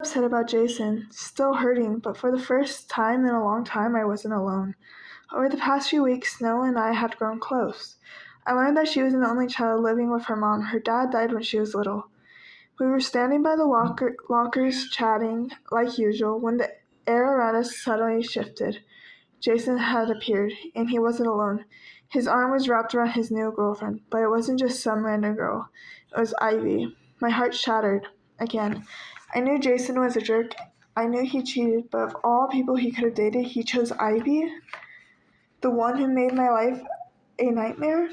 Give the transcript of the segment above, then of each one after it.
Upset about Jason, still hurting, but for the first time in a long time I wasn't alone. Over the past few weeks, Snow and I had grown close. I learned that she was an only child living with her mom. Her dad died when she was little. We were standing by the lockers chatting like usual when the air around us suddenly shifted. Jason had appeared, and he wasn't alone. His arm was wrapped around his new girlfriend, but it wasn't just some random girl. It was Ivy. My heart shattered again. I knew Jason was a jerk. I knew he cheated, but of all people he could have dated, he chose Ivy, the one who made my life a nightmare.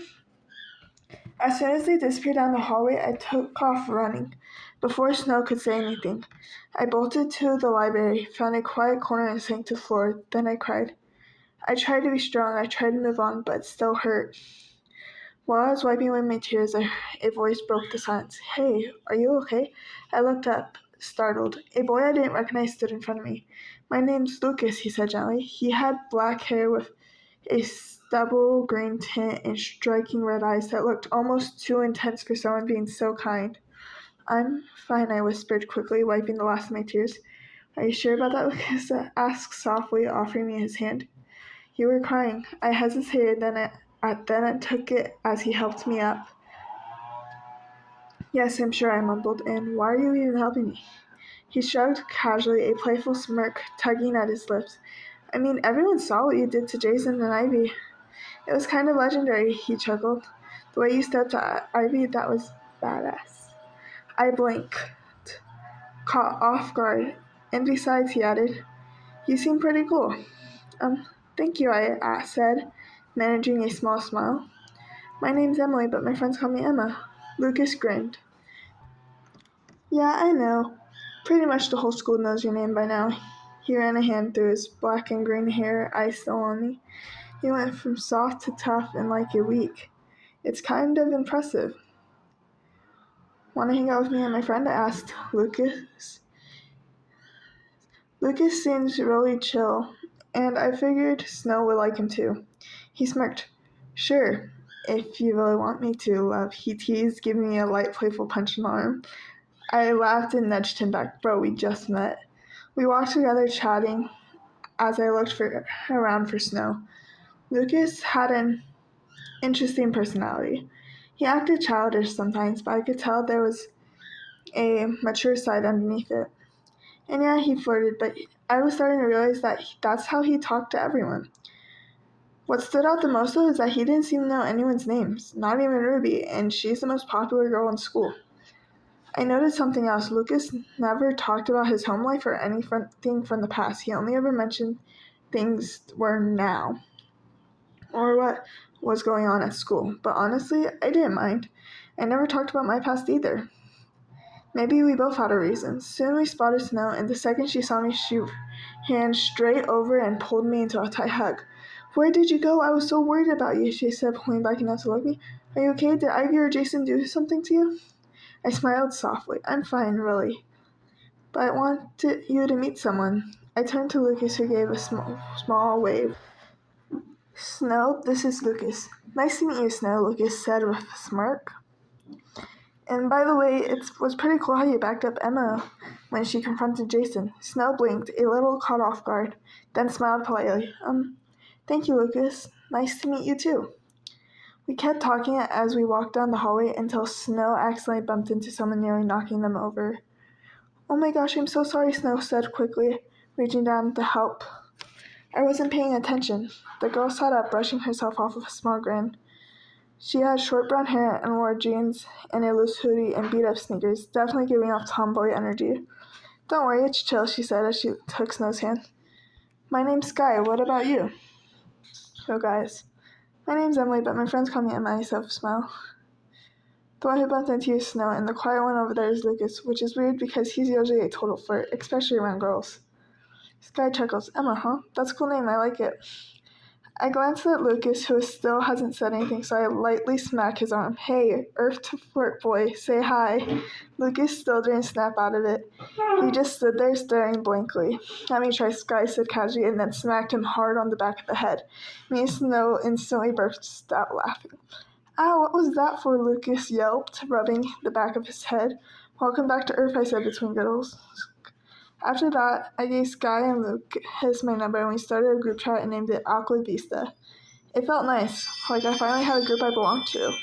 As soon as they disappeared down the hallway, I took off running. Before Snow could say anything, I bolted to the library, found a quiet corner, and sank to the floor. Then I cried. I tried to be strong, I tried to move on, but it still hurt. While I was wiping away my tears, a voice broke the silence. Hey, are you okay? I looked up, startled. A boy I didn't recognize stood in front of me. My name's Lucas, he said gently. He had black hair with a stubble green tint and striking red eyes that looked almost too intense for someone being so kind. I'm fine, I whispered quickly, wiping the last of my tears. Are you sure about that, Lucas asked softly, offering me his hand. You were crying. I hesitated, then I took it as he helped me up. Yes, I'm sure, I mumbled, and why are you even helping me? He shrugged casually, a playful smirk tugging at his lips. I mean, everyone saw what you did to Jason and Ivy. It was kind of legendary, he chuckled. The way you stepped to Ivy, that was badass. I blinked, caught off guard, and besides, he added, you seem pretty cool. Thank you, I said, managing a small smile. My name's Emily, but my friends call me Emma. Lucas grinned. Yeah, I know. Pretty much the whole school knows your name by now. He ran a hand through his black and green hair, eyes still on me. He went from soft to tough in like a week. It's kind of impressive. Want to hang out with me and my friend? I asked Lucas. Lucas seems really chill, and I figured Snow would like him too. He smirked. Sure, if you really want me to, love, he teased, giving me a light, playful punch in the arm. I laughed and nudged him back. Bro, we just met. We walked together, chatting as I looked around for Snow. Lucas had an interesting personality. He acted childish sometimes, but I could tell there was a mature side underneath it. And yeah, he flirted, but I was starting to realize that that's how he talked to everyone. What stood out the most, though, is that he didn't seem to know anyone's names, not even Ruby, and she's the most popular girl in school. I noticed something else. Lucas never talked about his home life or anything from the past. He only ever mentioned things were now, or what was going on at school. But honestly, I didn't mind. I never talked about my past either. Maybe we both had our reasons. Soon we spotted Snow, and the second she saw me, she ran straight over and pulled me into a tight hug. Where did you go? I was so worried about you, she said, pulling back enough to look at me. Are you okay? Did Ivy or Jason do something to you? I smiled softly. I'm fine, really. But I wanted you to meet someone. I turned to Lucas, who gave a small wave. Snow, this is Lucas. Nice to meet you, Snow, Lucas said with a smirk. And by the way, it was pretty cool how you backed up Emma when she confronted Jason. Snow blinked, a little caught off guard, then smiled politely. Thank you, Lucas. Nice to meet you, too. We kept talking as we walked down the hallway until Snow accidentally bumped into someone, nearly knocking them over. Oh my gosh, I'm so sorry, Snow said quickly, reaching down to help. I wasn't paying attention. The girl sat up, brushing herself off with a small grin. She had short brown hair and wore jeans and a loose hoodie and beat-up sneakers, definitely giving off tomboy energy. Don't worry, it's chill, she said as she took Snow's hand. My name's Sky. What about you? So guys, my name's Emily, but my friends call me Emma, I said with a smile. The one who bumped into you is Snow, and the quiet one over there is Lucas, which is weird because he's usually a total flirt, especially around girls. Sky chuckles. Emma, huh? That's a cool name, I like it. I glanced at Lucas, who still hasn't said anything, so I lightly smacked his arm. Hey, Earth to flirt boy, say hi. Lucas still didn't snap out of it. He just stood there staring blankly. Let me try, Sky said casually, and then smacked him hard on the back of the head. Me and Snow instantly burst out laughing. Ow, what was that for? Lucas yelped, rubbing the back of his head. Welcome back to Earth, I said between giggles. After that, I gave Sky and Luke his my number and we started a group chat and named it Aqua Vista. It felt nice, like I finally had a group I belonged to.